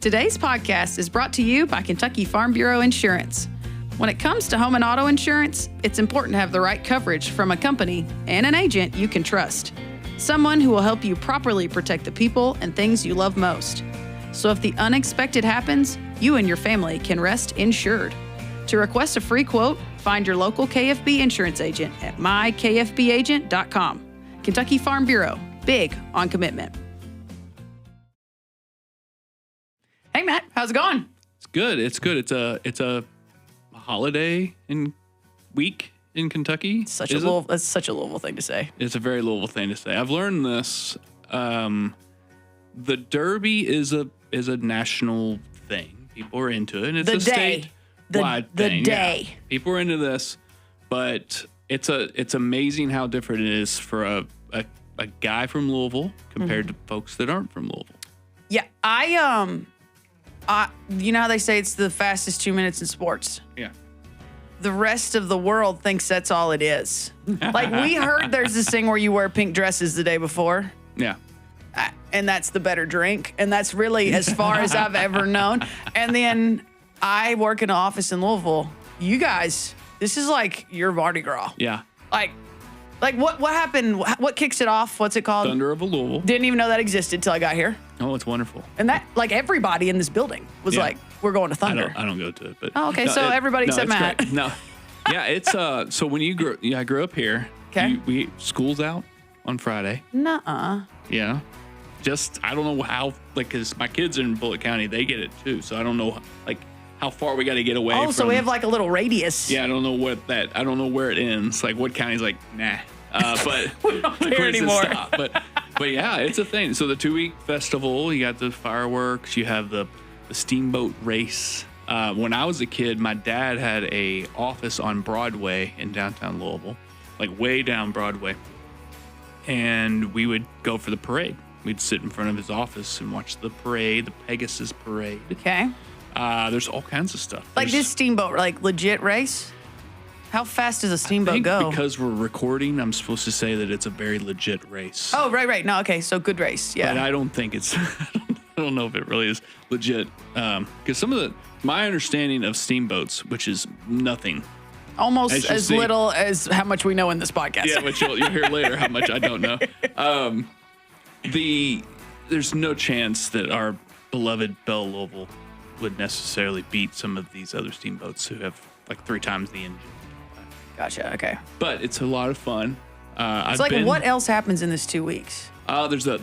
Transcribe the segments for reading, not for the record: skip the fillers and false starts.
Today's podcast is brought to you by Kentucky Farm Bureau Insurance. When it comes to home and auto insurance, it's important to have the right coverage from a company and an agent you can trust. Someone who will help you properly protect the people and things you love most. So if the unexpected happens, you and your family can rest insured. To request a free quote, find your local KFB insurance agent at mykfbagent.com. Kentucky Farm Bureau, big on commitment. Hey, Matt, how's it going? It's good. It's good. It's a holiday week in Kentucky. That's such a Louisville thing to say. It's a very Louisville thing to say. I've learned this. The Derby is a national thing. People are into it. And it's statewide thing. Yeah. People are into this, but it's amazing how different it is for a guy from Louisville compared to folks that aren't from Louisville. Yeah, you know how they say it's the fastest 2 minutes in sports? Yeah. The rest of the world thinks that's all it is. Like, we heard there's this thing where you wear pink dresses the day before. Yeah. And that's the better drink. And that's really as far as I've ever known. And then I work in an office in Louisville. You guys, this is like your Mardi Gras. Yeah. Like what happened? What kicks it off? What's it called? Thunder of Louisville. Didn't even know that existed till I got here. Oh, it's wonderful. And that, like, everybody in this building was like, we're going to Thunder. I don't go to it, but okay. So everybody except Matt. Great. No, yeah, it's so when you I grew up here. Okay. School's out on Friday. Nuh-uh. Yeah. Just I don't know how, like, because my kids are in Bullitt County, they get it too. So I don't know like how far we got to get away. Oh, so we have like a little radius. Yeah, I don't know where it ends. Like what county's like nah. But we don't care anymore. But yeah, it's a thing. So the 2-week festival, you got the fireworks, you have the steamboat race. When I was a kid, my dad had a office on Broadway in downtown Louisville, like way down Broadway. And we would go for the parade. We'd sit in front of his office and watch the parade, the Pegasus parade. Okay. There's all kinds of stuff. Like this steamboat, like legit race? How fast does a steamboat go? Because we're recording, I'm supposed to say that it's a very legit race. Oh, right. No, okay, so good race, yeah. But I don't think it's, I don't know if it really is legit. Because my understanding of steamboats, which is nothing. Almost as little as how much we know in this podcast. Yeah, which you'll hear later how much I don't know. There's no chance that our beloved Belle Louisville would necessarily beat some of these other steamboats who have like 3 times the engine. Gotcha. Okay. But it's a lot of fun. What else happens in this 2 weeks? There's a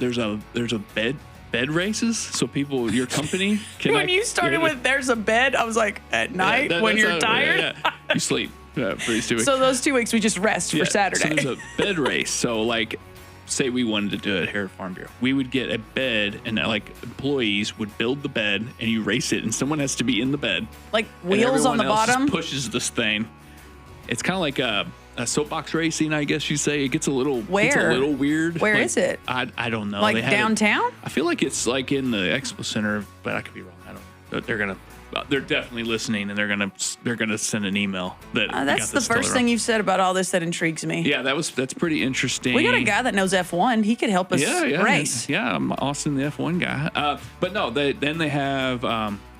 bed races. So people, your company. When you started with there's a bed, I was like, at night when you're tired. Yeah. You sleep for these 2 weeks. So those 2 weeks we just rest for Saturday. So there's a bed race. So like, say we wanted to do it here at Farm Bureau, we would get a bed and like employees would build the bed and you race it and someone has to be in the bed. Like wheels on the bottom. Just pushes this thing. It's kind of like a soapbox racing, I guess you say. It gets a little weird. Where is it? I don't know. Like downtown? I feel like it's like in the Expo Center, but I could be wrong. I don't know. They're definitely listening, and they're gonna send an email. That's the first thing you've said about all this that intrigues me. Yeah, that's pretty interesting. We got a guy that knows F1. He could help us race. Yeah, I'm Austin, the F1 guy. But no, they have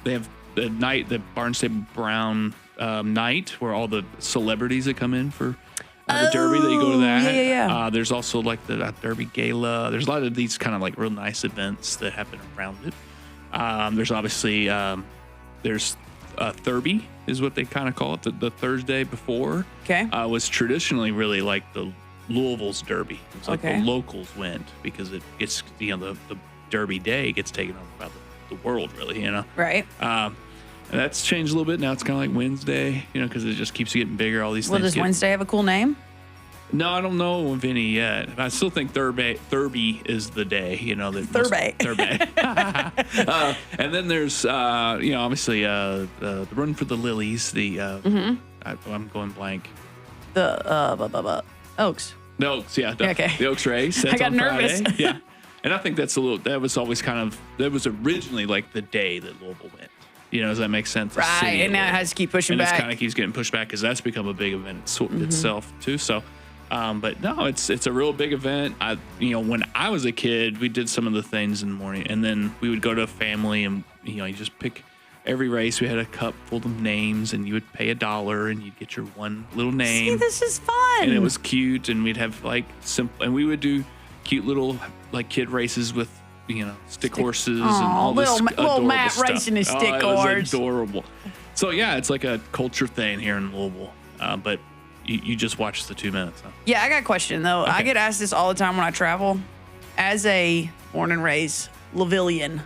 the night, the Barnstable Brown night, where all the celebrities that come in for the Derby, they go to that. Yeah. There's also like the Derby Gala. There's a lot of these kind of like real nice events that happen around it. There's obviously there's Thurby is what they kind of call it. The Thursday before was traditionally really like the Louisville's Derby. It's like the locals went because it gets the Derby day gets taken over by the world really, Right. And that's changed a little bit. Now it's kind of like Wednesday, because it just keeps getting bigger. All these things. Does Wednesday have a cool name? No, I don't know of any yet. I still think Thurby is the day, Thurby. And then there's, obviously the Run for the Lilies. I'm going blank. The Oaks. The Oaks, yeah. The Oaks race. That's I got on nervous. Friday. Yeah. And I think that was always that was originally like the day that Louisville went. Does that make sense? Right, and now it has to keep pushing back. And it kind of keeps getting pushed back because that's become a big event itself too. So But no, it's a real big event. When I was a kid, we did some of the things in the morning, and then we would go to a family, and you just pick every race. We had a cup full of names, and you would pay $1, and you'd get your one little name. See, this is fun. And it was cute, and we'd have simple, and we would do cute little kid races with stick horses and all this little Matt stuff. racing his stick It horse. was adorable. So yeah, it's like a culture thing here in Louisville, but you just watch the 2 minutes. Huh? Yeah, I got a question though. Okay. I get asked this all the time when I travel. As a born and raised Louisvillian,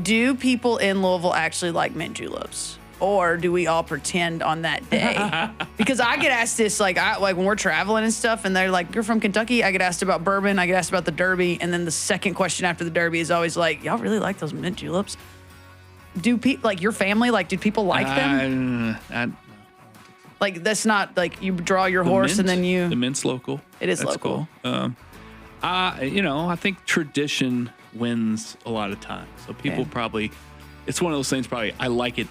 do people in Louisville actually like mint juleps? Or do we all pretend on that day? Because I get asked this, like when we're traveling and stuff, and they're like, "You're from Kentucky?" I get asked about bourbon. I get asked about the Derby, and then the second question after the Derby is always like, "Y'all really like those mint juleps?" Do people your family did people like them? Like that's not like you draw your horse and then you. The mint's local. It is That's local. Cool. I think tradition wins a lot of times. So people probably. It's one of those things. Probably, I like it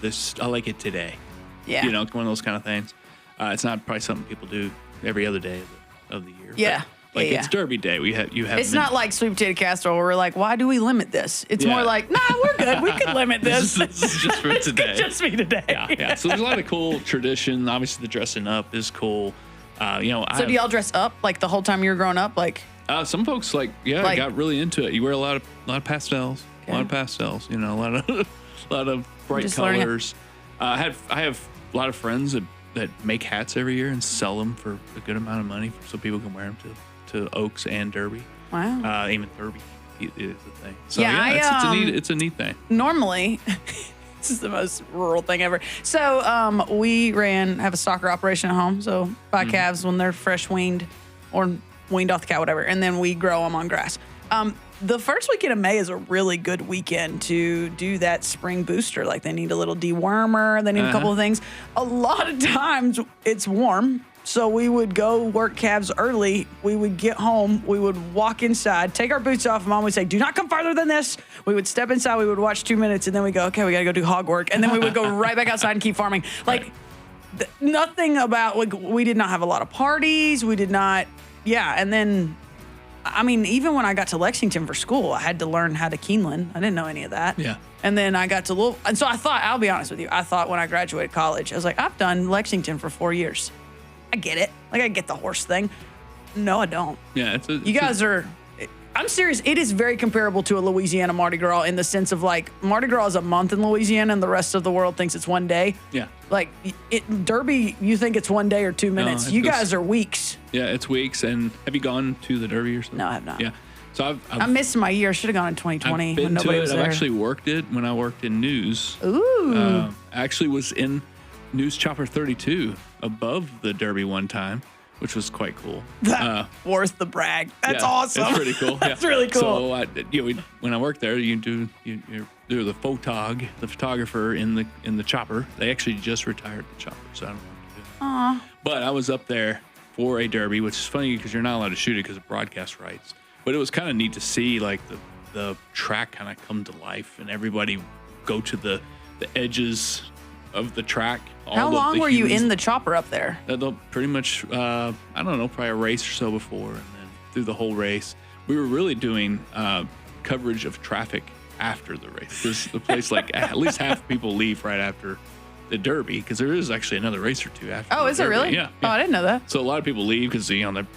today. Yeah. One of those kind of things. It's not probably something people do every other day of the year. Yeah. But, it's Derby Day. You have. It's not like sweet potato casserole where we're like, why do we limit this? It's more like, nah, we're good. We could limit this. This is just for today. It could just be today. Yeah. So there's a lot of cool tradition. Obviously, the dressing up is cool. So do y'all dress up like the whole time you were growing up? Some folks got really into it. You wear a lot of pastels. Okay. A lot of pastels. A lot of bright colors. I have a lot of friends that make hats every year and sell them for a good amount of money so people can wear them to Oaks and Derby. Wow. Even Derby is a thing. So it's a neat thing. Normally, this is the most rural thing ever. So we have a soccer operation at home. So buy calves when they're fresh weaned or weaned off the cow, whatever, and then we grow them on grass. The first weekend of May is a really good weekend to do that spring booster. Like they need a little dewormer, they need a couple of things. A lot of times it's warm, so we would go work calves early. We would get home, we would walk inside, take our boots off. Mom would say, "Do not come farther than this." We would step inside, we would watch 2 minutes, and then we go, "Okay, we got to go do hog work," and then we would go right back outside and keep farming. Nothing about we did not have a lot of parties. We did not, and then. Even when I got to Lexington for school, I had to learn how to Keeneland. I didn't know any of that. Yeah. And then I got to Louisville. And so I'll be honest with you, I thought when I graduated college, I was like, I've done Lexington for 4 years. I get it. I get the horse thing. No, I don't. Yeah. I'm serious. It is very comparable to a Louisiana Mardi Gras in the sense of Mardi Gras is a month in Louisiana and the rest of the world thinks it's 1 day. Yeah. Derby, you think it's 1 day or 2 minutes. You guys are weeks. Yeah, it's weeks. And have you gone to the Derby or something? No, I have not. Yeah. So I missed my year. I should have gone in 2020 I've been when nobody to it. was there. I've actually worked it when I worked in news. Ooh. I actually was in News Chopper 32 above the Derby one time, which was quite cool. Worth the brag. That's awesome. It's pretty cool. That's really cool. So when I worked there, you're the photographer in the chopper. They actually just retired the chopper, so I don't know what to do. Aww. But I was up there for a Derby, which is funny because you're not allowed to shoot it because of broadcast rights. But it was kind of neat to see the track kind of come to life and everybody go to the edges of the track. How long were you in the chopper up there? Pretty much, I don't know, probably a race or so before, and then through the whole race. We were really doing coverage of traffic after the race. Because the place, at least half people leave right after the Derby, because there is actually another race or two after. Oh, is it really? Yeah. Oh, I didn't know that. So a lot of people leave because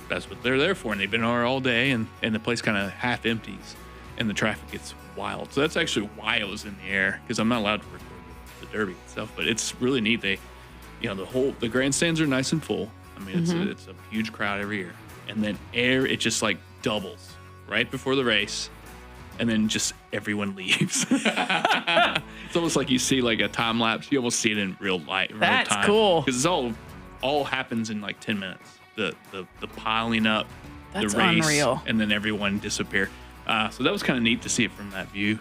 that's what they're there for, and they've been there all day, and the place kind of half empties, and the traffic gets wild. So that's actually why I was in the air, because I'm not allowed to record the Derby itself. But it's really neat. They, the grandstands are nice and full. I mean, it's a huge crowd every year, and then it just doubles right before the race. And then just everyone leaves. It's almost like you see a time lapse. You almost see it in real time. That's cool. Because it's all happens in 10 minutes. The piling up, That's the race, unreal. and then everyone disappear. So that was kind of neat to see it from that view.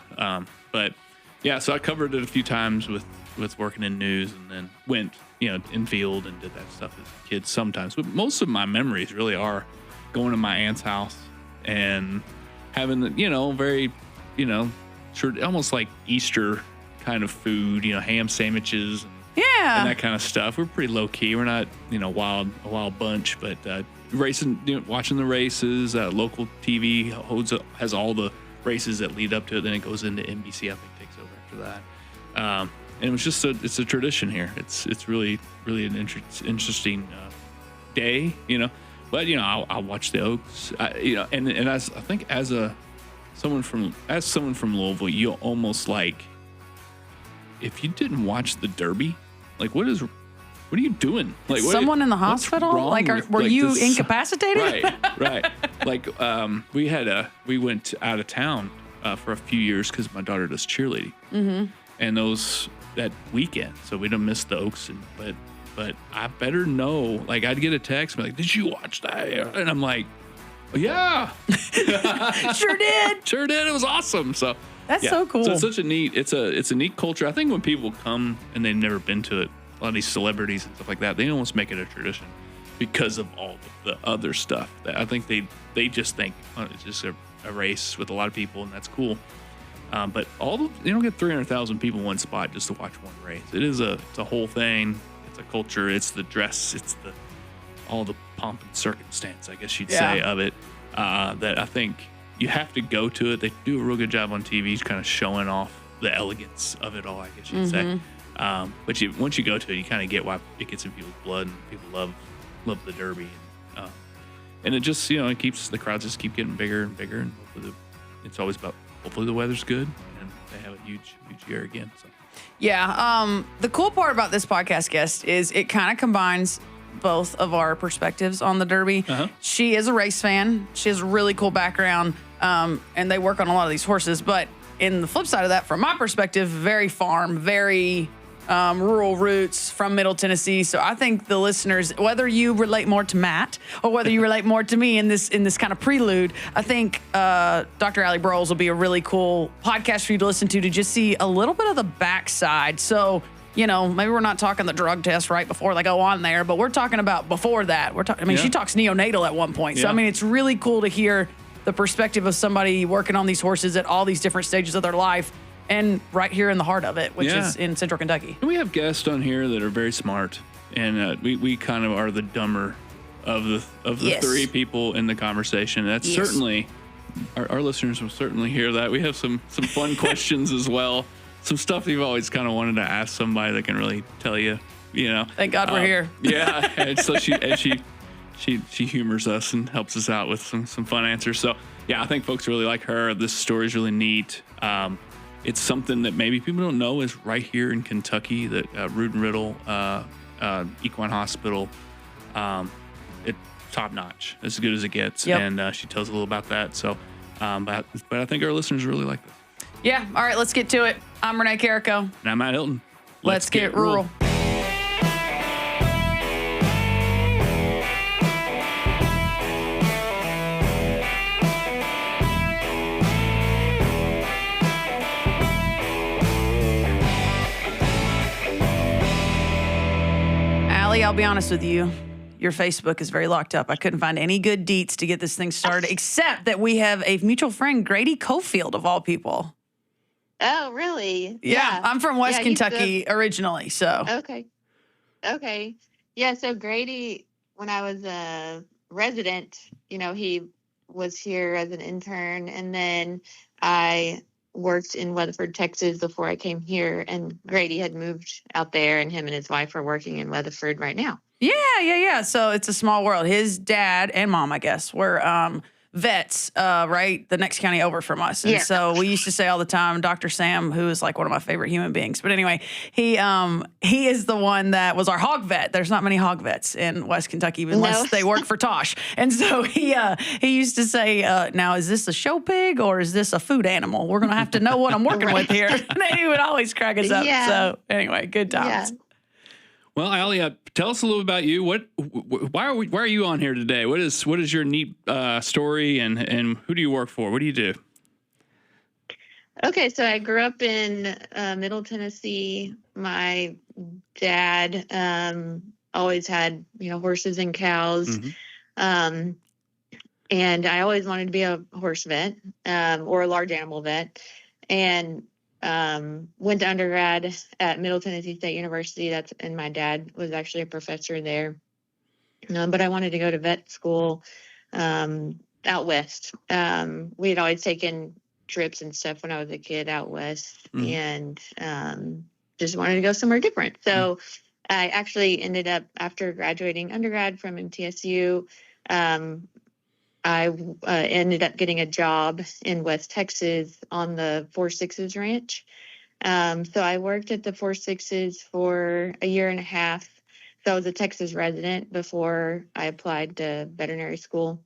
But yeah, so I covered it a few times with working in news, and then went in field and did that stuff as a kid sometimes. But most of my memories really are going to my aunt's house and having the, very, almost like Easter kind of food, ham sandwiches and Yeah. that kind of stuff. We're pretty low key. We're not, a wild bunch, but racing, watching the races. Local TV has all the races that lead up to it. Then it goes into NBC. I think takes over after that. And it was just it's a tradition here. It's really an interesting day, But I'll watch the Oaks, and as I think as someone from Louisville, you almost like if you didn't watch the Derby, like what are you doing? Like someone in the hospital? Like were you incapacitated? Right. Like we went out of town for a few years because my daughter does cheerleading, and that weekend, so we don't miss the Oaks, but I better know. Like I'd get a text, like, "Did you watch that?" And I'm like, "Yeah, sure did. It was awesome." So that's so cool. So it's such a neat culture. I think when people come and they've never been to it, a lot of these celebrities and stuff like that, they almost make it a tradition because of all of the other stuff. That I think they just think it's just a race with a lot of people, and that's cool. But you don't get 300,000 people in one spot just to watch one race. It's a whole thing. It's a culture. It's the dress. It's all the pomp and circumstance, I guess you'd say, of it. That I think you have to go to it. They do a real good job on TV, kind of showing off the elegance of it all, I guess you'd say. But once you go to it, you kind of get why it gets in people's blood, and people love the Derby, and it just it keeps the crowds just keep getting bigger and bigger, and it's always about hopefully the weather's good and they have a huge year again. So. Yeah, the cool part about this podcast guest is it kind of combines both of our perspectives on the Derby. She is a race fan. She has a really cool background, and they work on a lot of these horses. But in the flip side of that, from my perspective, very farm, very rural roots from Middle Tennessee. So I think the listeners, whether you relate more to Matt or whether you relate more to me in this kind of prelude, I think Dr. Allie Broyles will be a really cool podcast for you to listen to just see a little bit of the backside. So, maybe we're not talking the drug test right before they go on there, but we're talking about before that. She talks neonatal at one point. So, it's really cool to hear the perspective of somebody working on these horses at all these different stages of their life. And right here in the heart of it, which is in Central Kentucky. And we have guests on here that are very smart, and we kind of are the dumber of the three people in the conversation. That's certainly our listeners will certainly hear that. We have some fun questions as well. Some stuff you've always kind of wanted to ask somebody that can really tell you. Thank God we're here. Yeah, and so she humors us and helps us out with some fun answers. So yeah, I think folks really like her. This story is really neat. It's something that maybe people don't know is right here in Kentucky, that Rood and Riddle Equine Hospital, it's top notch, as good as it gets. Yep. And she tells a little about that. So, but I think our listeners really like this. Yeah. All right, let's get to it. I'm Renee Carrico. And I'm Matt Hilton. Let's get rural. I'll be honest with you. Your Facebook is very locked up. I couldn't find any good deets to get this thing started, except that we have a mutual friend, Grady Cofield, of all people. Oh, really? Yeah. I'm from West Kentucky originally, so. Okay. Yeah, so Grady, when I was a resident, he was here as an intern, and then I worked in Weatherford, Texas before I came here, and Grady had moved out there, and him and his wife are working in Weatherford right now. Yeah. So it's a small world. His dad and mom, I guess, were vets, right? The next county over from us. And so we used to say all the time, Dr. Sam, who is like one of my favorite human beings. But anyway, he is the one that was our hog vet. There's not many hog vets in West Kentucky unless they work for Tosh. And so he used to say, now, is this a show pig or is this a food animal? We're going to have to know what I'm working with here. And he would always crack us up. Yeah. So anyway, good times. Yeah. Well, Allie, tell us a little about you. Why are you on here today? What is your neat story, and who do you work for? What do you do? Okay, so I grew up in Middle Tennessee. My dad always had horses and cows, and I always wanted to be a horse vet or a large animal vet, and went to undergrad at Middle Tennessee State University. And my dad was actually a professor there. But I wanted to go to vet school out west. We had always taken trips and stuff when I was a kid out west, and just wanted to go somewhere different. So I actually ended up, after graduating undergrad from MTSU, I ended up getting a job in West Texas on the 4-6s ranch. So I worked at the 4-6s for a year and a half. So I was a Texas resident before I applied to veterinary school.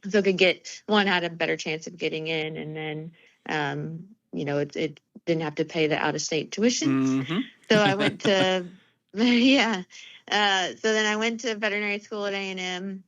So I could had a better chance of getting in, and then, it didn't have to pay the out-of-state tuition. So I went to, yeah. So then I went to veterinary school at A&M.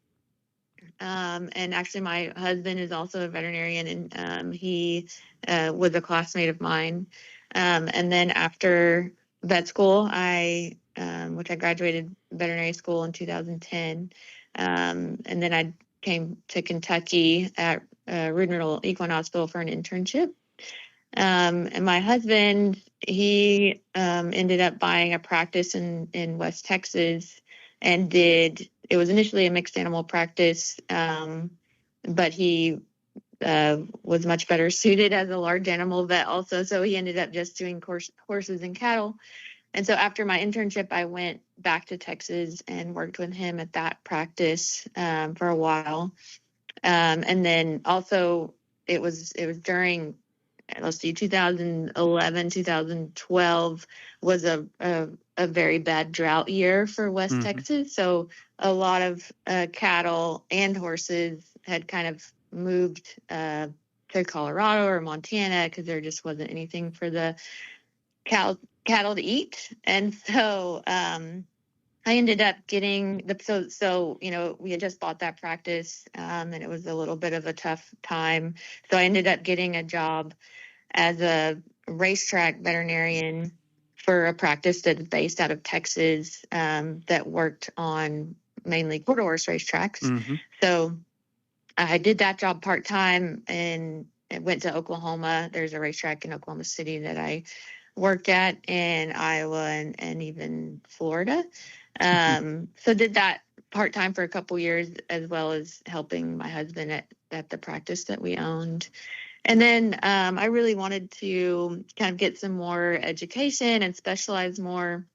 And actually my husband is also a veterinarian, and he was a classmate of mine. And then after vet school, which I graduated veterinary school in 2010. And then I came to Kentucky at Rood and Riddle Equine Hospital for an internship. And my husband, he ended up buying a practice in West Texas, and it was initially a mixed animal practice, but he was much better suited as a large animal vet also. So he ended up just doing horses and cattle. And so after my internship, I went back to Texas and worked with him at that practice for a while. And then also it was during, let's see, 2011, 2012 was a very bad drought year for West Texas. So a lot of cattle and horses had kind of moved to Colorado or Montana because there just wasn't anything for the cattle to eat. And so I ended up getting we had just bought that practice, and it was a little bit of a tough time. So I ended up getting a job as a racetrack veterinarian for a practice that's based out of Texas, that worked on mainly quarter horse racetracks. So I did that job part-time and went to Oklahoma. There's a racetrack in Oklahoma City that I worked at, in Iowa, and even Florida. So did that part-time for a couple years, as well as helping my husband at the practice that we owned. And then I really wanted to kind of get some more education and specialize more.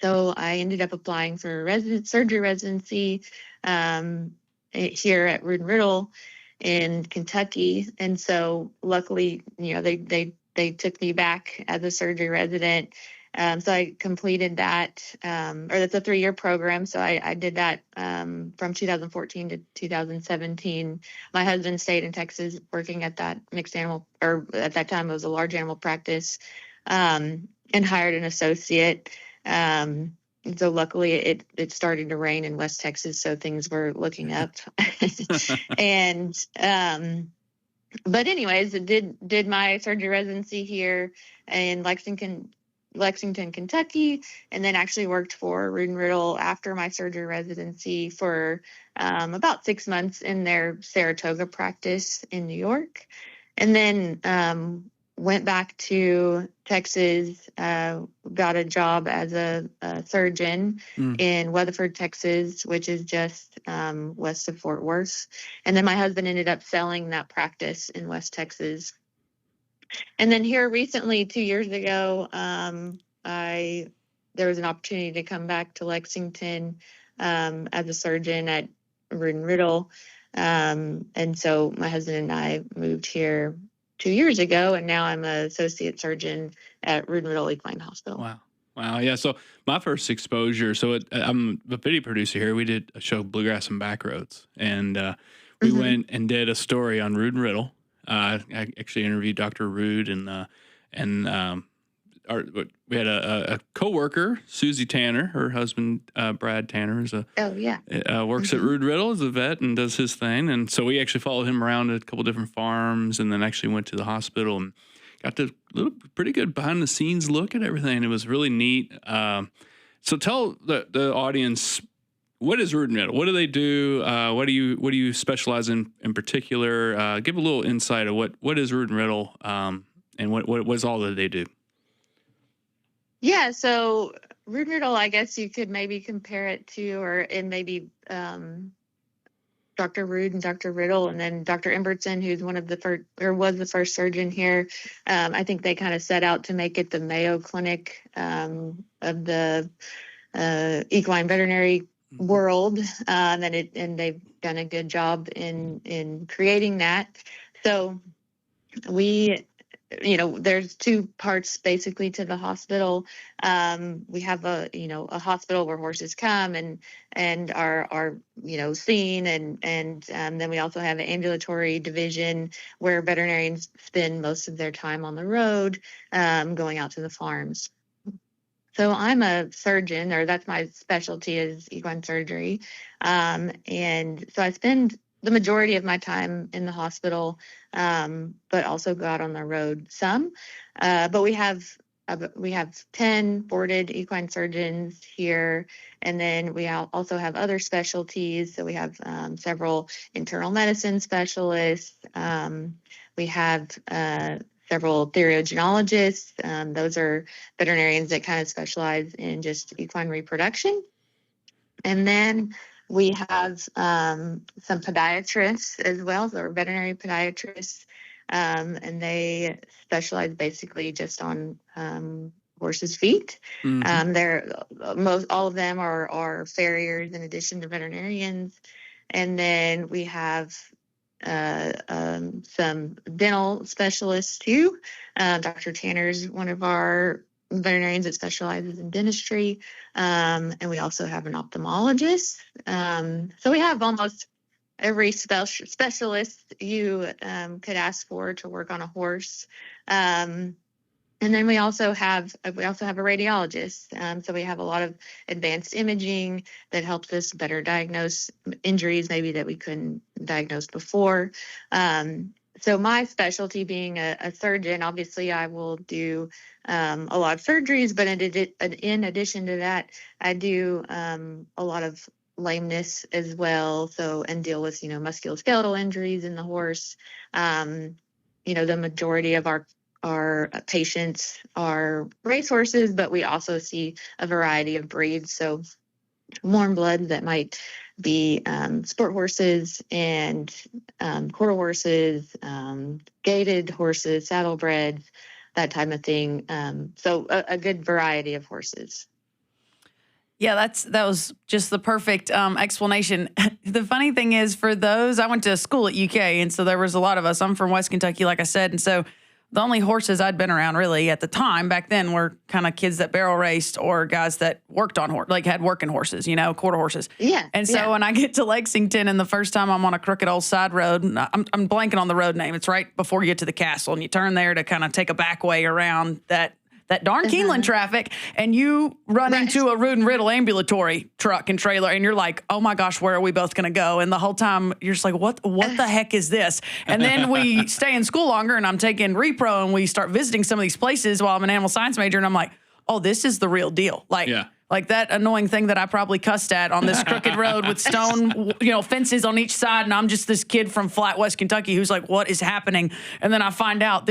So I ended up applying for a surgery residency here at Rood and Riddle in Kentucky. And so luckily, they took me back as a surgery resident. So I completed that, or that's a 3-year program. So I did that from 2014 to 2017. My husband stayed in Texas working at that mixed animal, or at that time it was a large animal practice, and hired an associate. So luckily it started to rain in West Texas, so things were looking up. And but anyways, did my surgery residency here in Lexington, Kentucky, and then actually worked for Rood and Riddle after my surgery residency for about 6 months in their Saratoga practice in New York. And then went back to Texas, got a job as a surgeon in Weatherford, Texas, which is just west of Fort Worth. And then my husband ended up selling that practice in West Texas. And then here recently, 2 years ago, there was an opportunity to come back to Lexington as a surgeon at Rood and Riddle. And so my husband and I moved here 2 years ago, and now I'm an associate surgeon at Rood and Riddle Equine Hospital. Wow. Yeah. So my first exposure, I'm a video producer here. We did a show, Bluegrass and Backroads, and we went and did a story on Rood and Riddle. I actually interviewed Dr. Rood, we had a coworker, Susie Tanner. Her husband, Brad Tanner, works at Rood and Riddle as a vet and does his thing. And so we actually followed him around at a couple different farms, and then actually went to the hospital and got the pretty good behind the scenes look at everything. It was really neat. So tell the audience, what is Rood and Riddle? What do they do? What do you specialize in particular? Give a little insight of what is Rood and Riddle, and what is all that they do. Yeah, so Rood and Riddle, I guess you could maybe compare it to, or it maybe Dr. Rood and Dr. Riddle, and then Dr. Embertson, who's one of the first, or was the first surgeon here. I think they kind of set out to make it the Mayo Clinic of the equine veterinary world, and they've done a good job in creating that. So we, there's two parts basically to the hospital. We have a hospital where horses come and are seen, and then we also have an ambulatory division where veterinarians spend most of their time on the road, going out to the farms. So I'm a surgeon, or that's my specialty, is equine surgery. And so I spend the majority of my time in the hospital, but also go out on the road some. But we have 10 boarded equine surgeons here, and then we also have other specialties. So we have several internal medicine specialists. We have several theriogenologists. Those are veterinarians that kind of specialize in just equine reproduction. And then we have some podiatrists as well, so veterinary podiatrists, and they specialize basically just on horses' feet. All of them are farriers in addition to veterinarians. And then we have some dental specialists too. Dr. Tanner's one of our veterinarians that specializes in dentistry, and we also have an ophthalmologist. So we have almost every specialist you could ask for to work on a horse. And then we also have a radiologist. So we have a lot of advanced imaging that helps us better diagnose injuries maybe that we couldn't diagnose before. So my specialty being a surgeon, obviously I will do a lot of surgeries, but in addition to that, I do a lot of lameness as well. So, and deal with, musculoskeletal injuries in the horse. The majority of our patients are racehorses, but we also see a variety of breeds. So warm blood that might be sport horses and quarter horses, gaited horses, saddlebreds, that type of thing. So a good variety of horses. Yeah, that was just the perfect explanation. The funny thing is, for those, I went to school at UK, and so there was a lot of us. I'm from West Kentucky, like I said, and so the only horses I'd been around really at the time back then were kind of kids that barrel raced or guys that worked on had working horses, quarter horses. Yeah. And so when I get to Lexington and the first time I'm on a crooked old side road, I'm blanking on the road name. It's right before you get to the castle, and you turn there to kind of take a back way around that darn Keeneland traffic, and you run into a Rood and Riddle ambulatory truck and trailer, and you're like, oh my gosh, where are we both going to go? And the whole time you're just like, what the heck is this? And then we stay in school longer, and I'm taking repro, and we start visiting some of these places while I'm an animal science major, and I'm like, oh, this is the real deal. Like that annoying thing that I probably cussed at on this crooked road with stone, fences on each side. And I'm just this kid from flat West Kentucky who's like, what is happening? And then I find out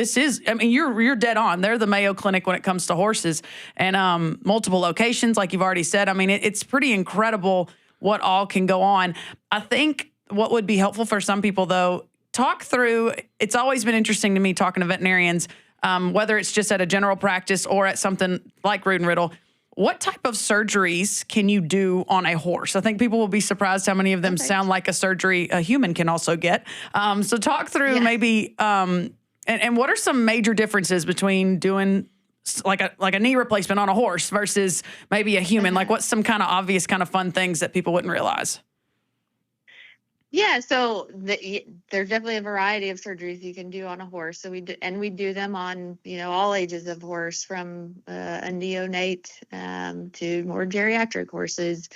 you're dead on. They're the Mayo Clinic when it comes to horses, and multiple locations, like you've already said. I mean, it's pretty incredible what all can go on. I think what would be helpful for some people, though, talk through, it's always been interesting to me talking to veterinarians, whether it's just at a general practice or at something like Rood and Riddle. What type of surgeries can you do on a horse? I think people will be surprised how many of them sound like a surgery a human can also get. So talk through maybe, and what are some major differences between doing like a knee replacement on a horse versus maybe a human? Like what's some kind of obvious kind of fun things that people wouldn't realize? Yeah, so there's definitely a variety of surgeries you can do on a horse. So we do them on all ages of horse, from a neonate to more geriatric horses.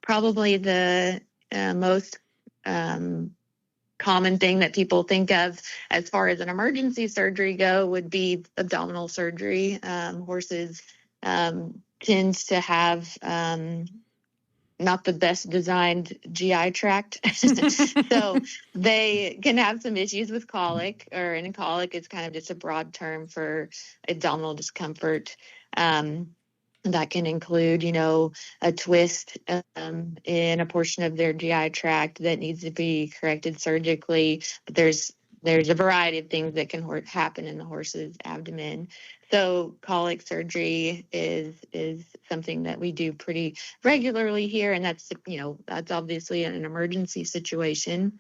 Probably the most common thing that people think of as far as an emergency surgery go would be abdominal surgery. Horses tends to have not the best designed GI tract. So they can have some issues with colic, and colic is kind of just a broad term for abdominal discomfort. That can include, a twist in a portion of their GI tract that needs to be corrected surgically. But there's a variety of things that can happen in the horse's abdomen. So colic surgery is something that we do pretty regularly here, and that's obviously an emergency situation.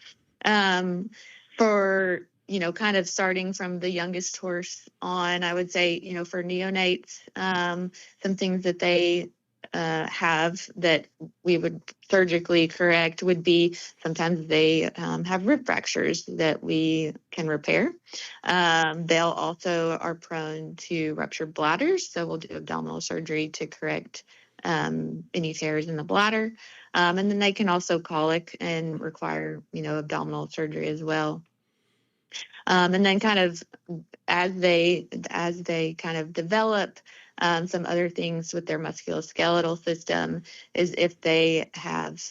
For kind of starting from the youngest horse on, I would say, for neonates, some things that they have that we would surgically correct would be sometimes they have rib fractures that we can repair. They'll also are prone to ruptured bladders, so we'll do abdominal surgery to correct any tears in the bladder. And then they can also colic and require, abdominal surgery as well. And then kind of as they kind of develop, some other things with their musculoskeletal system is if they have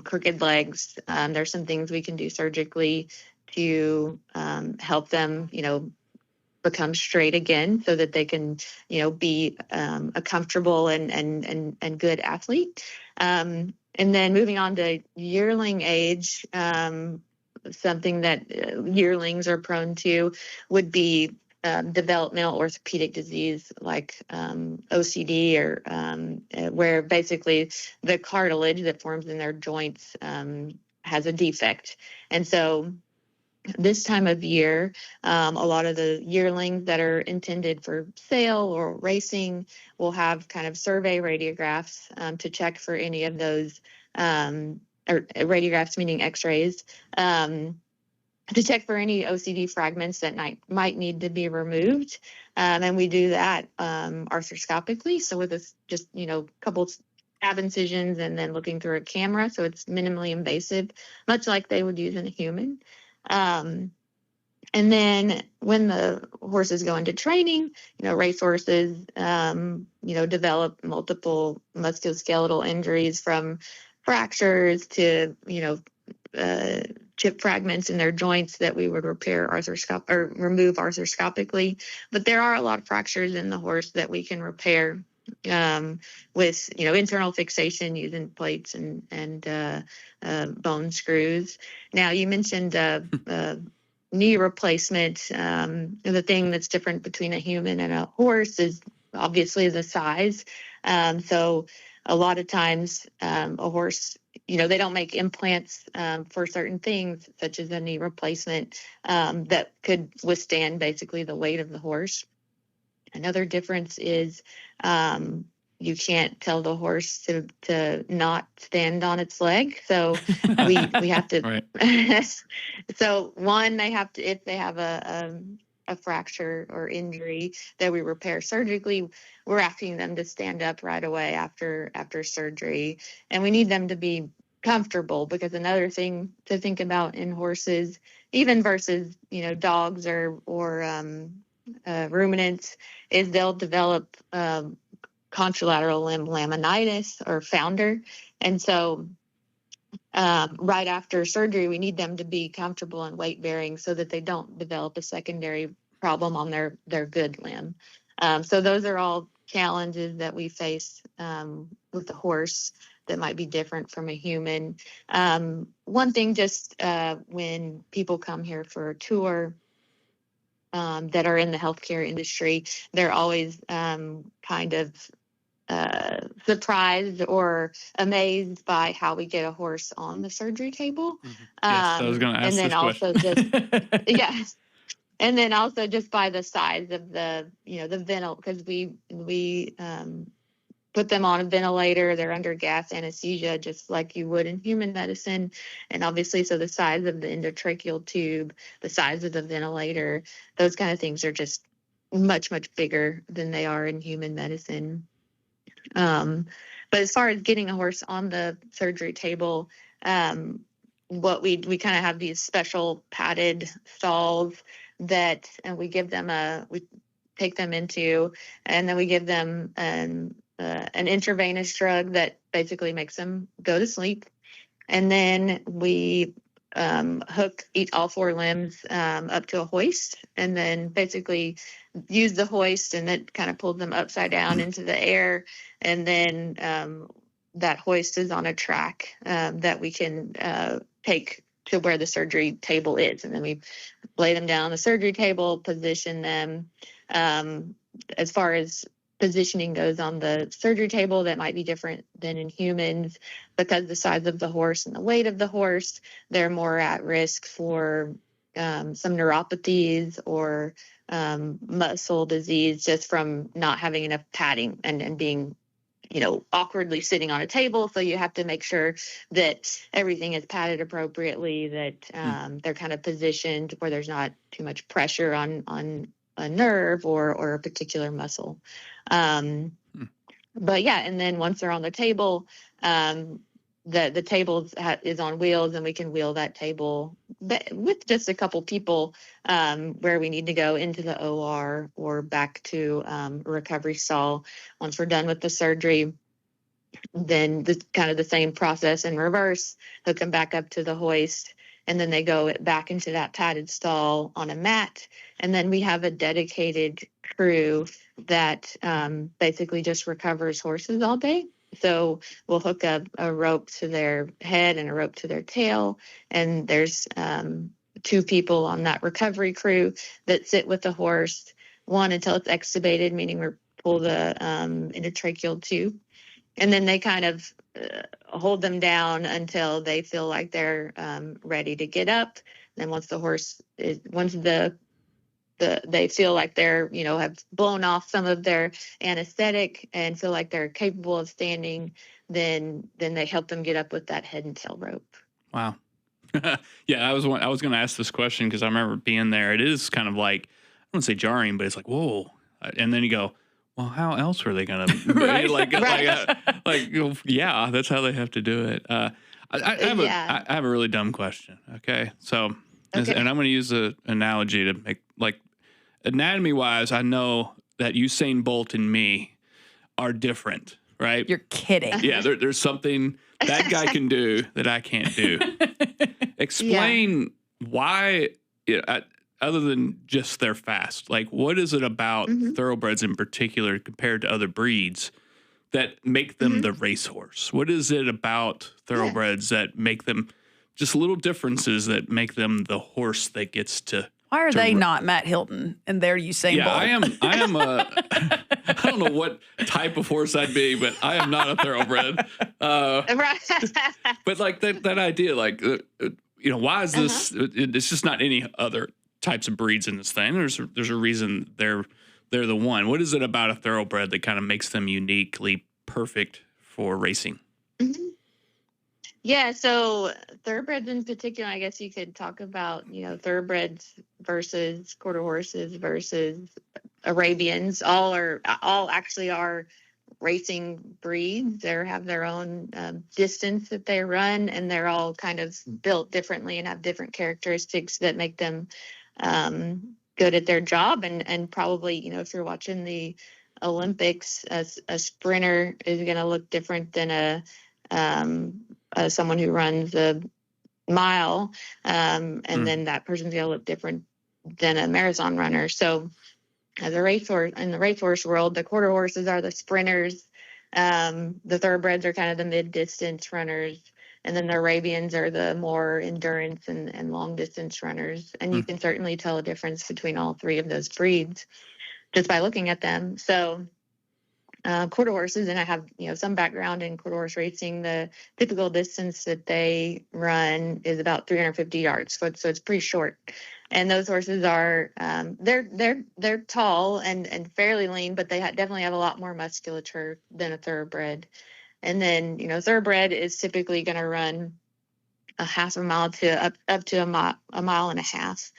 crooked legs, there's some things we can do surgically to help them, become straight again so that they can, be a comfortable and good athlete. And then moving on to yearling age, something that yearlings are prone to would be developmental orthopedic disease like OCD, or where basically the cartilage that forms in their joints has a defect. And so this time of year, a lot of the yearlings that are intended for sale or racing will have kind of survey radiographs to check for any of those, or radiographs meaning x-rays, to check for any OCD fragments that might need to be removed. And we do that arthroscopically. So with just, a couple ab incisions and then looking through a camera. So it's minimally invasive, much like they would use in a human. And then when the horses go into training, race horses, develop multiple musculoskeletal injuries from fractures to, chip fragments in their joints that we would remove arthroscopically. But there are a lot of fractures in the horse that we can repair with internal fixation using plates and bone screws. Now you mentioned knee replacement. The thing that's different between a human and a horse is obviously the size. So a lot of times a horse, they don't make implants for certain things, such as a knee replacement, that could withstand basically the weight of the horse. Another difference is you can't tell the horse to not stand on its leg. So we have to. Right. So one, they have to, if they have a fracture or injury that we repair surgically, we're asking them to stand up right away after surgery, and we need them to be comfortable, because another thing to think about in horses, even versus dogs or ruminants, is they'll develop contralateral limb laminitis or founder, and so right after surgery, we need them to be comfortable and weight bearing so that they don't develop a secondary problem on their good limb. So those are all challenges that we face with the horse that might be different from a human. One thing, just when people come here for a tour that are in the healthcare industry, they're always kind of surprised or amazed by how we get a horse on the surgery table. Mm-hmm. Yes, I was going to ask this question. Yes. And then also just by the size of the ventilator, because we put them on a ventilator. They're under gas anesthesia, just like you would in human medicine. And obviously, so the size of the endotracheal tube, the size of the ventilator, those kind of things are just much, much bigger than they are in human medicine. But as far as getting a horse on the surgery table, what we kind of have these special padded stalls that we give them we take them into, and then we give them an intravenous drug that basically makes them go to sleep. And then we hook all four limbs up to a hoist, and then basically use the hoist, and then kind of pull them upside down into the air, and then that hoist is on a track that we can take to where the surgery table is, and then we lay them down on the surgery table, position them. As far as positioning goes on the surgery table, that might be different than in humans because the size of the horse and the weight of the horse, they're more at risk for some neuropathies or muscle disease just from not having enough padding and being awkwardly sitting on a table. So you have to make sure that everything is padded appropriately, that they're kind of positioned where there's not too much pressure on a nerve or a particular muscle. But yeah, and then once they're on the table, the table is on wheels, and we can wheel that table with just a couple people where we need to go into the OR or back to a recovery stall. Once we're done with the surgery, then kind of the same process in reverse, hook them back up to the hoist, and then they go back into that padded stall on a mat. And then we have a dedicated crew that basically just recovers horses all day. So we'll hook up a rope to their head and a rope to their tail. And there's two people on that recovery crew that sit with the horse, one until it's extubated, meaning we pull the endotracheal tube. And then they kind of hold them down until they feel like they're ready to get up. Then once the horse is, once they feel like they're, have blown off some of their anesthetic and feel like they're capable of standing, then they help them get up with that head and tail rope. Wow. Yeah, I was going to ask this question because I remember being there. It is kind of like, I wouldn't say jarring, but it's like, whoa. And then you go, well, how else were they going to Right. yeah, that's how they have to do it. I have a really dumb question. Okay. So, and I'm going to use an analogy to make, like, anatomy wise, I know that Usain Bolt and me are different, right? You're kidding. Yeah. There's something that guy can do that I can't do. Explain why, other than just they're fast, like what is it about thoroughbreds in particular compared to other breeds that make them the racehorse? What is it about thoroughbreds that make them just little differences that make them the horse that gets to? Why are they not Matt Hilton and they're Usain Bolt? I am I don't know what type of horse I'd be, but I am not a thoroughbred. But like that idea, like, why is this? It's just not any other types of breeds in this thing. There's a reason they're the one. What is it about a thoroughbred that kind of makes them uniquely perfect for racing? Yeah, so thoroughbreds in particular, I guess you could talk about, thoroughbreds versus quarter horses versus Arabians. All actually are racing breeds. They have their own distance that they run, and they're all kind of built differently and have different characteristics that make them good at their job. And probably, if you're watching the Olympics, a sprinter is going to look different than someone who runs a mile, and then that person's going to look different than a marathon runner. So as a racehorse, in the racehorse world, the quarter horses are the sprinters. The thoroughbreds are kind of the mid-distance runners. And then the Arabians are the more endurance and long-distance runners. And you can certainly tell a difference between all three of those breeds just by looking at them. So quarter horses, and I have some background in quarter horse racing. The typical distance that they run is about 350 yards, so it's pretty short. And those horses are they're tall and fairly lean, but they definitely have a lot more musculature than a thoroughbred. And then thoroughbred is typically going to run a half a mile to up to a mile and a half,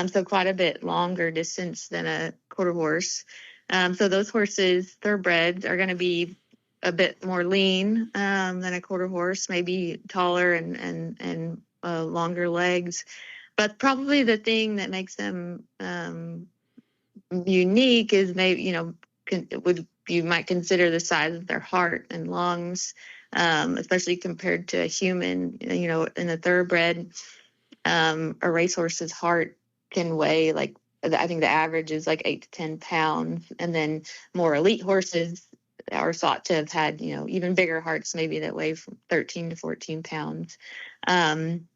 so quite a bit longer distance than a quarter horse. So those horses, thoroughbreds, are going to be a bit more lean than a quarter horse, maybe taller and longer legs. But probably the thing that makes them unique is maybe you might consider the size of their heart and lungs, especially compared to a human. In a thoroughbred, a racehorse's heart can weigh like, I think the average is like 8 to 10 pounds. And then more elite horses are thought to have had, even bigger hearts, maybe that weigh from 13 to 14 pounds. And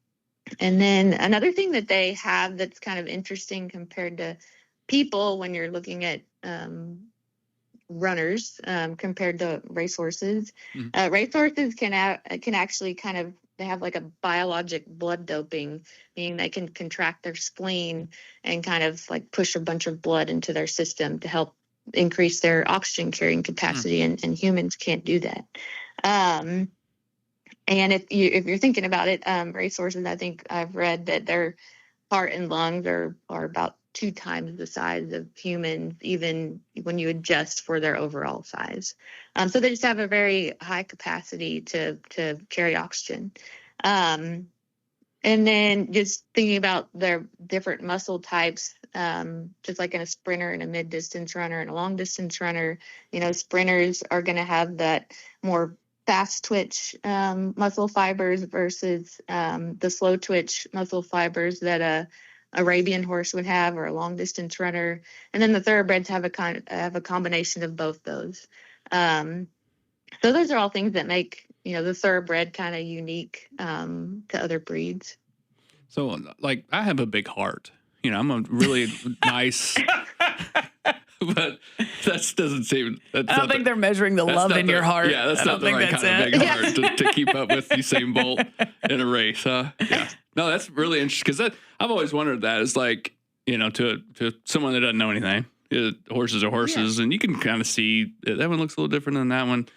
then another thing that they have that's kind of interesting compared to people when you're looking at runners compared to racehorses. Racehorses can actually kind of, they have like a biologic blood doping, meaning they can contract their spleen and kind of like push a bunch of blood into their system to help increase their oxygen carrying capacity, and humans can't do that. And if you're thinking about it, racehorses, I think I've read that their heart and lungs are about 2 times the size of humans, even when you adjust for their overall size. So they just have a very high capacity to carry oxygen. And then just thinking about their different muscle types, just like in a sprinter and a mid-distance runner and a long-distance runner, sprinters are going to have that more fast twitch muscle fibers versus the slow twitch muscle fibers that a Arabian horse would have, or a long distance runner. And then the thoroughbreds have a combination of both those. So those are all things that make the thoroughbred kind of unique to other breeds. So like I have a big heart. I'm a really nice. But that doesn't seem. I don't think they're measuring the love in your heart. Yeah, that's not the right kind of big heart to keep up with Usain Bolt in a race, huh? Yeah. No, that's really interesting, because I've always wondered that. It's like, to someone that doesn't know anything, horses are horses, and you can kind of see that one looks a little different than that one.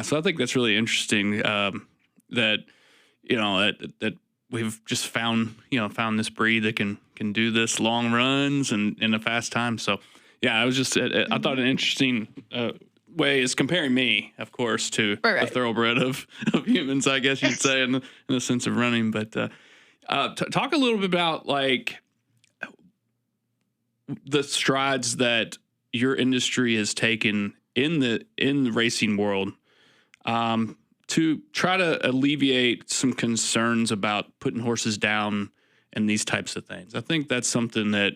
So I think that's really interesting that we've just found this breed that can do this long runs and in a fast time. So. Yeah, I was just, I thought an interesting way is comparing me, of course, to the thoroughbred of humans, I guess you'd say, in the sense of running. But talk a little bit about like the strides that your industry has taken in the racing world to try to alleviate some concerns about putting horses down and these types of things. I think that's something that,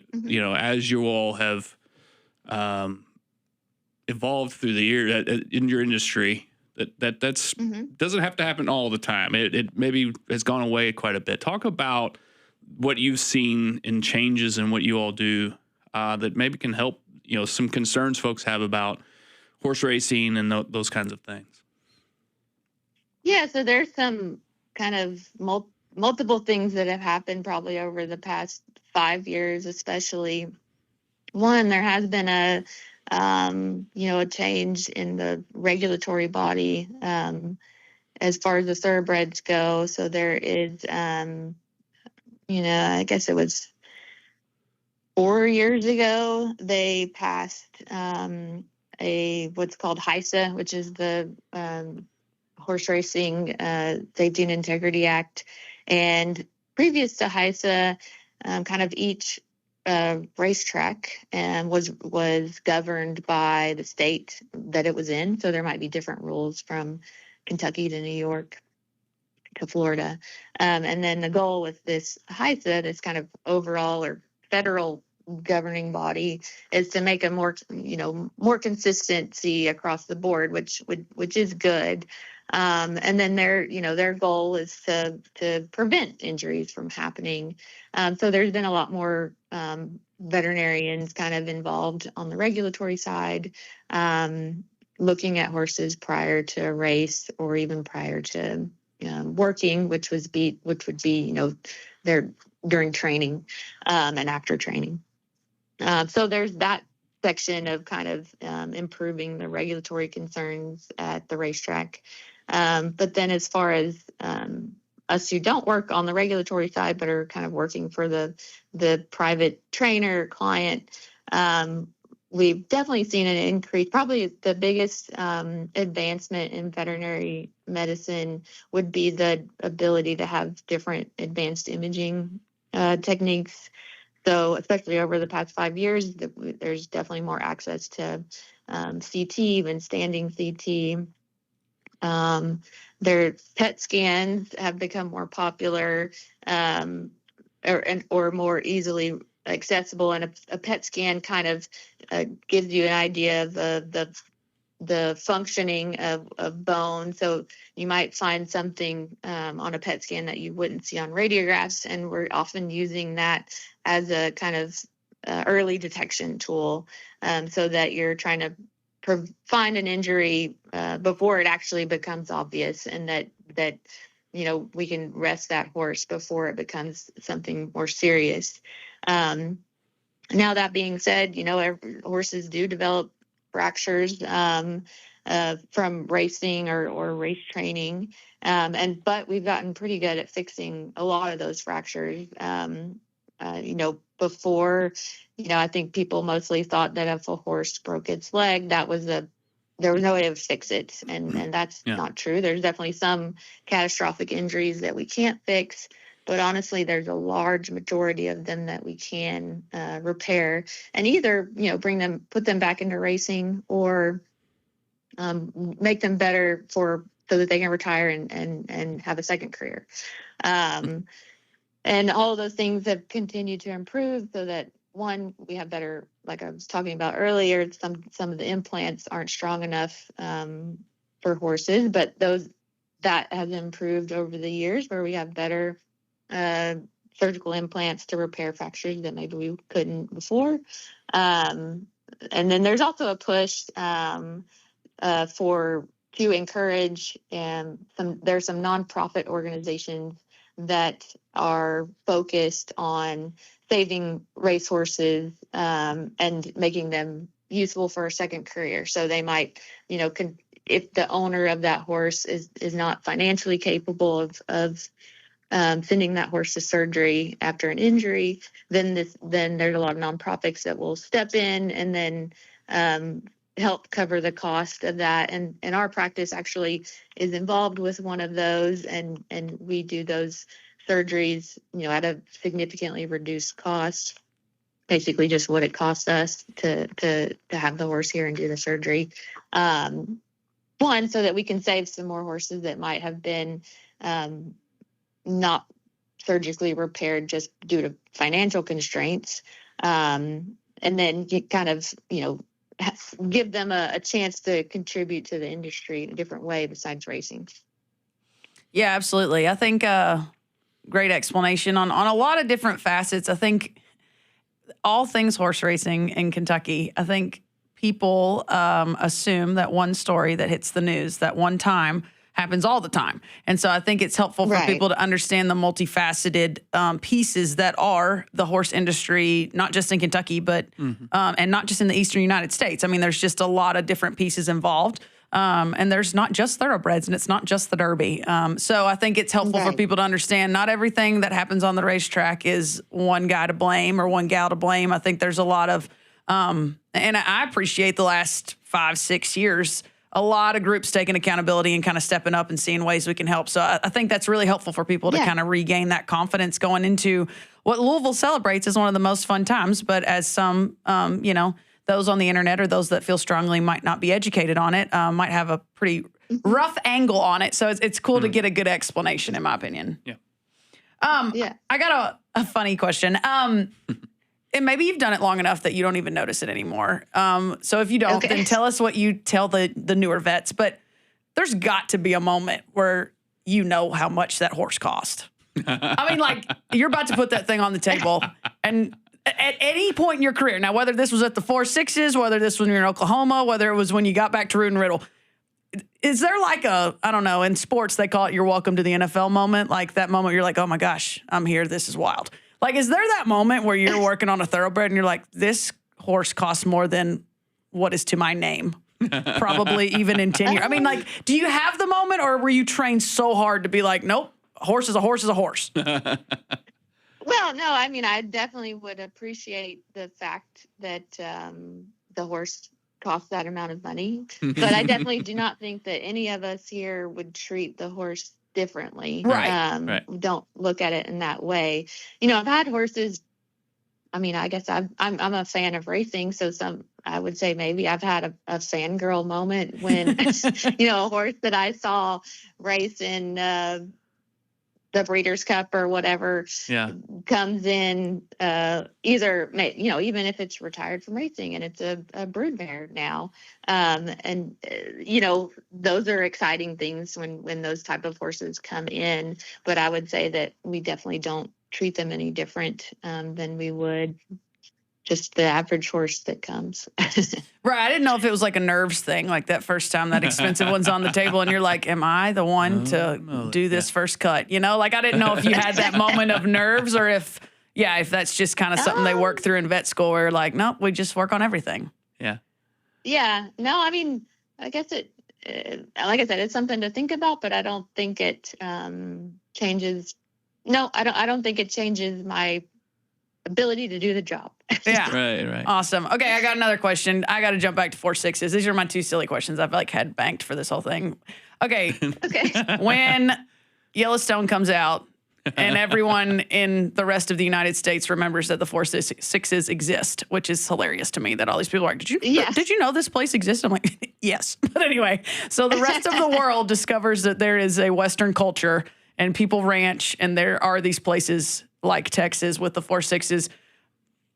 as you all have evolved through the year in your industry, that's doesn't have to happen all the time. It maybe has gone away quite a bit. Talk about what you've seen in changes in what you all do that maybe can help some concerns folks have about horse racing and those kinds of things. Yeah, so there's some kind of multiple things that have happened probably over the past 5 years, especially. One, there has been a change in the regulatory body as far as the thoroughbreds go. So there is, I guess it was 4 years ago, they passed what's called HISA, which is the Horse Racing Safety and Integrity Act. And previous to HISA, kind of each racetrack was governed by the state that it was in. So there might be different rules from Kentucky to New York to Florida. And then the goal with this HISA, this kind of overall or federal governing body, is to make a more consistency across the board, which is good. And then their goal is to prevent injuries from happening. So there's been a lot more veterinarians kind of involved on the regulatory side, looking at horses prior to a race or even prior to working, which would be there during training and after training. So there's that section of kind of improving the regulatory concerns at the racetrack. But then as far as us who don't work on the regulatory side but are kind of working for the private trainer client, we've definitely seen an increase. Probably the biggest advancement in veterinary medicine would be the ability to have different advanced imaging techniques. So especially over the past 5 years, there's definitely more access to CT, even standing CT. Their PET scans have become more popular. or more easily accessible, and a PET scan kind of gives you an idea of the functioning of bone. So you might find something on a PET scan that you wouldn't see on radiographs, and we're often using that as a kind of early detection tool, so that you're trying to find an injury before it actually becomes obvious, and that we can rest that horse before it becomes something more serious. Now, that being said, horses do develop fractures from racing or race training, but we've gotten pretty good at fixing a lot of those fractures. Before, I think people mostly thought that if a horse broke its leg, there was no way to fix it, and that's not true. There's definitely some catastrophic injuries that we can't fix, but honestly, there's a large majority of them that we can repair, and either put them back into racing, or make them better so that they can retire and have a second career. And all of those things have continued to improve, so that one, we have better, like I was talking about earlier, some of the implants aren't strong enough for horses, but that has improved over the years, where we have better surgical implants to repair fractures that maybe we couldn't before. And then there's also a push to encourage, there's some nonprofit organizations that are focused on saving racehorses and making them useful for a second career. So they might, if the owner of that horse is not financially capable of sending that horse to surgery after an injury, then there's a lot of nonprofits that will step in and then help cover the cost of that. And our practice actually is involved with one of those, and we do those surgeries, at a significantly reduced cost, basically just what it costs us to have the horse here and do the surgery. One, so that we can save some more horses that might have been not surgically repaired just due to financial constraints, and then kind of, give them a chance to contribute to the industry in a different way besides racing. Yeah, absolutely. I think great explanation on a lot of different facets. I think all things horse racing in Kentucky, I think people assume that one story that hits the news that one time happens all the time. And so I think it's helpful for people to understand the multifaceted pieces that are the horse industry, not just in Kentucky, but and not just in the Eastern United States. I mean, there's just a lot of different pieces involved. And there's not just thoroughbreds, and it's not just the Derby. So I think it's helpful for people to understand not everything that happens on the racetrack is one guy to blame or one gal to blame. I think there's a lot of, and I appreciate the last 5-6 years, a lot of groups taking accountability and kind of stepping up and seeing ways we can help. So I think that's really helpful for people to kind of regain that confidence going into what Louisville celebrates as one of the most fun times. But as some, those on the internet or those that feel strongly might not be educated on it, might have a pretty rough angle on it. So it's cool to get a good explanation, in my opinion. Yeah. I got a funny question. And maybe you've done it long enough that you don't even notice it anymore. So if you don't, then tell us what you tell the newer vets. But there's got to be a moment where you know how much that horse cost. I mean, like, you're about to put that thing on the table. And at any point in your career, now, whether this was at the 4-6s, whether this was when you're in Oklahoma, whether it was when you got back to Rood and Riddle, is there like I don't know, in sports, they call it your welcome to the NFL moment. Like that moment you're like, oh my gosh, I'm here. This is wild. Like, is there that moment where you're working on a thoroughbred and you're like, this horse costs more than what is to my name? Probably even in 10 years. I mean, like, do you have the moment, or were you trained so hard to be like, nope, a horse is a horse is a horse? Well, no, I mean, I definitely would appreciate the fact that the horse costs that amount of money. But I definitely do not think that any of us here would treat the horse differently. Right. Don't look at it in that way. I've had horses. I mean, I guess I'm a fan of racing, so I would say maybe I've had a fangirl moment when a horse that I saw race in the Breeders' Cup or whatever comes in, either, even if it's retired from racing and it's a brood mare now. Those are exciting things when those type of horses come in. But I would say that we definitely don't treat them any different than we would just the average horse that comes. Right. I didn't know if it was like a nerves thing, like that first time that expensive one's on the table and you're like, am I the one to do this first cut? Like I didn't know if you had that moment of nerves or if that's just kind of something they work through in vet school where you're like, nope, we just work on everything. Yeah. Yeah. No, I mean, I guess it, like I said, it's something to think about, but I don't think it changes. No, I don't think it changes my ability to do the job. Yeah. Right. Awesome. Okay, I got another question. I got to jump back to 4.6s. These are my two silly questions I've had banked for this whole thing. Okay. Okay. When Yellowstone comes out and everyone in the rest of the United States remembers that the 4.6s exist, which is hilarious to me that all these people are like, did you know this place exists? I'm like, yes. But anyway, so the rest of the world discovers that there is a Western culture and people ranch and there are these places like Texas with the 4.6s.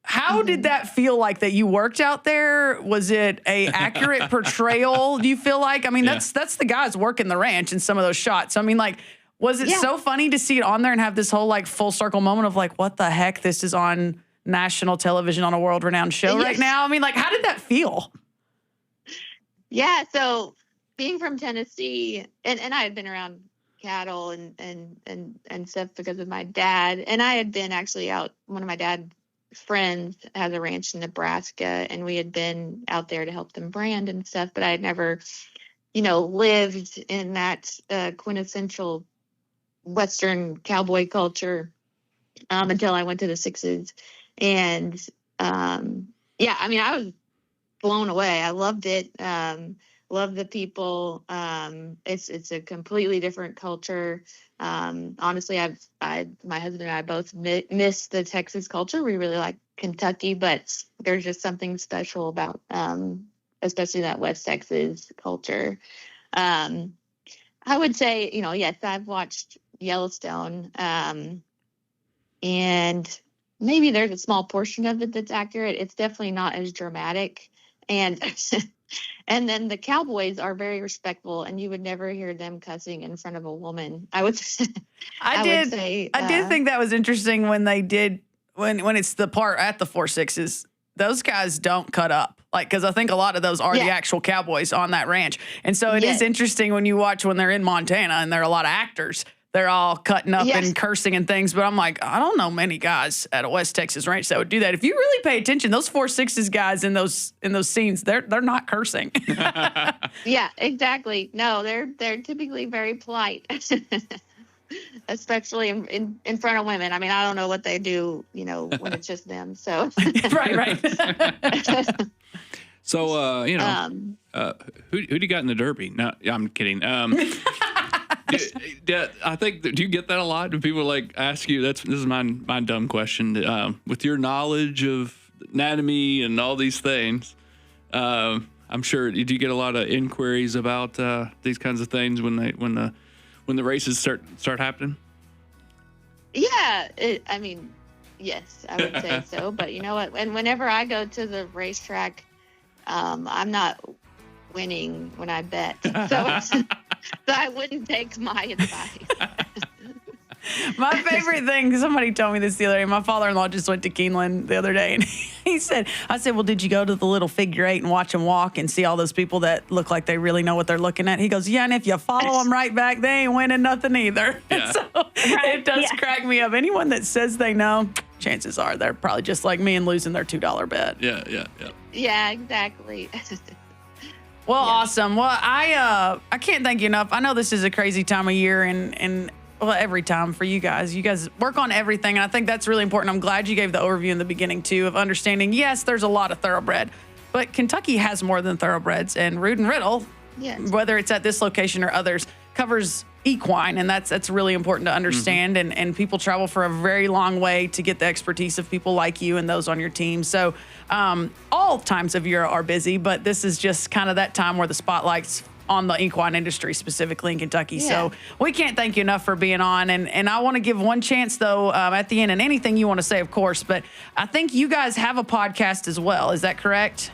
How did that feel like that you worked out there? Was it a accurate portrayal? Do you feel like, I mean, that's the guys working the ranch in some of those shots. I mean, like, was it so funny to see it on there and have this whole like full circle moment of like, what the heck? This is on national television on a world renowned show right now. I mean, like, how did that feel? Yeah. So being from Tennessee and I had been around cattle and stuff because of my dad. And I had been actually out, one of my dad's friends has a ranch in Nebraska and we had been out there to help them brand and stuff, but I had never, lived in that quintessential Western cowboy culture until I went to the sixes. And I mean, I was blown away. I loved it. Love the people. It's a completely different culture. Honestly, my husband and I both miss the Texas culture. We really like Kentucky, but there's just something special about, especially that West Texas culture. I would say, yes, I've watched Yellowstone, and maybe there's a small portion of it that's accurate. It's definitely not as dramatic. And then the cowboys are very respectful, and you would never hear them cussing in front of a woman. I did think that was interesting when they did when it's the part at the 4.6s. Those guys don't cut up, like, because I think a lot of those are the actual cowboys on that ranch, and so it is interesting when you watch when they're in Montana and there are a lot of actors. They're all cutting up and cursing and things, but I'm like, I don't know many guys at a West Texas ranch that would do that. If you really pay attention, those 4.6s guys in those scenes, they're not cursing. Yeah, exactly. No, they're typically very polite, especially in front of women. I mean, I don't know what they do, when it's just them. So right. So who do you got in the Derby? No, I'm kidding. I think, do you get that a lot? Do people like ask you? This is my dumb question. With your knowledge of anatomy and all these things, I'm sure, do you get a lot of inquiries about these kinds of things when the races start happening? Yeah, I mean, yes, I would say so. But you know what? And whenever I go to the racetrack, I'm not winning when I bet. So I wouldn't take my advice. My favorite thing, somebody told me this the other day. My father-in-law just went to Keeneland the other day, and I said, well, did you go to the little figure eight and watch them walk and see all those people that look like they really know what they're looking at? He goes, yeah, and if you follow them right back, they ain't winning nothing either. Yeah. So it does crack me up. Anyone that says they know, chances are they're probably just like me and losing their $2 bet. Yeah. Yeah, exactly. Well, awesome. Well, I can't thank you enough. I know this is a crazy time of year and every time for you guys. You guys work on everything, and I think that's really important. I'm glad you gave the overview in the beginning, too, of understanding, yes, there's a lot of thoroughbred, but Kentucky has more than thoroughbreds, and Rood and Riddle, whether it's at this location or others, covers equine, and that's really important to understand, and people travel for a very long way to get the expertise of people like you and those on your team. So all times of year are busy, but this is just kind of that time where the spotlight's on the equine industry, specifically in Kentucky. Yeah. So we can't thank you enough for being on. And I want to give one chance, though, at the end, and anything you want to say, of course. But I think you guys have a podcast as well. Is that correct?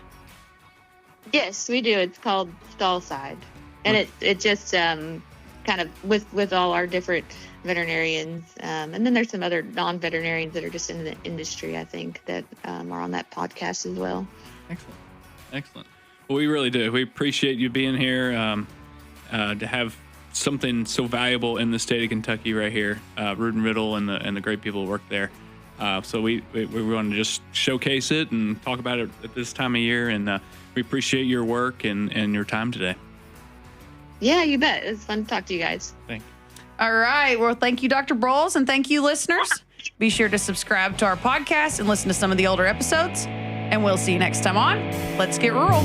Yes, we do. It's called Stallside. And it just kind of with all our different veterinarians. And then there's some other non-veterinarians that are just in the industry, I think, that are on that podcast as well. Excellent. Well, we really do. We appreciate you being here to have something so valuable in the state of Kentucky right here, Rood and Riddle and the great people who work there. So we want to just showcase it and talk about it at this time of year. And we appreciate your work and your time today. Yeah, you bet. It was fun to talk to you guys. Thanks. All right. Well, thank you, Dr. Broyles, and thank you, listeners. Be sure to subscribe to our podcast and listen to some of the older episodes. And we'll see you next time on Let's Get Rural.